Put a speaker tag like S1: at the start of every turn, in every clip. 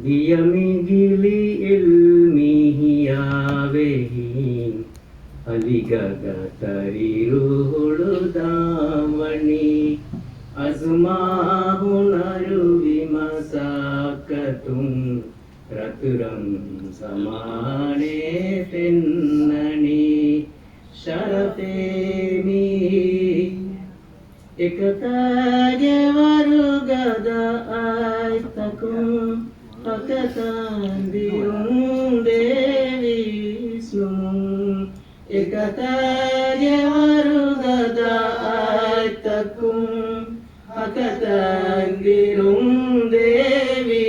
S1: Diyamigili ilmihiyavehi aligagatariruhuludamani azmahunaru vimasakatum raturam samane pennani sharafemi ekataje varugada aitakum Akatandirung Dewi Visnu Ekataje varugada aitakum Akatandirung Dewi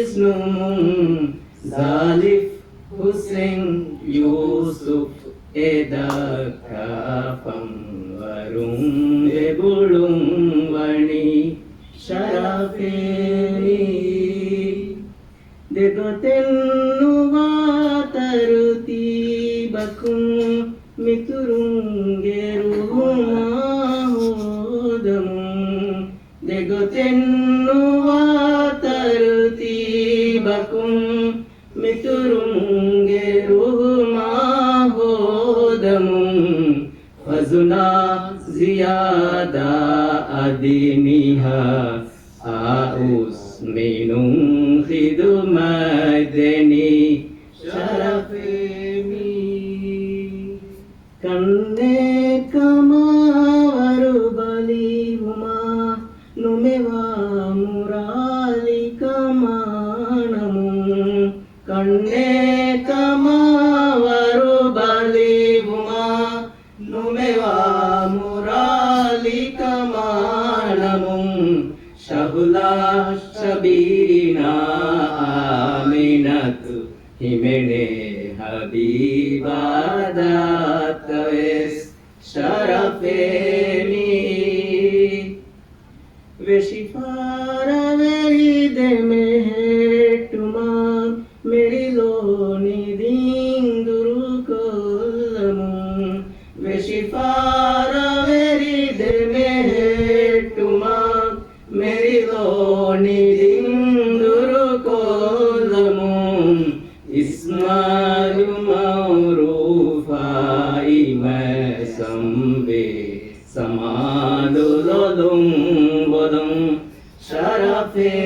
S1: Visnu Zalif Hussein Yusuf Eda Kafam Varung Ebulung Vani Sharafeni Degotennu bakum miturungerumahodam Degotennu bakum miturungerumahodam Fazuna ziyada adiniha aus minung khidmadeni sharafemi kanne kamawaru bali huma numewa murali kamanamu kanne kamawaru bali huma numewa murali kamanamu Shabula Shabina Aminatu Himene Habiba Dattawes Sharafeni Veshifara Veride Mehetuma Meriloni Dinduru Kolamu Veshifara Veride Mehetuma Meriloni dinduru kolamu Ismail maurufa ima sambe Samadulodum bodum Sharafe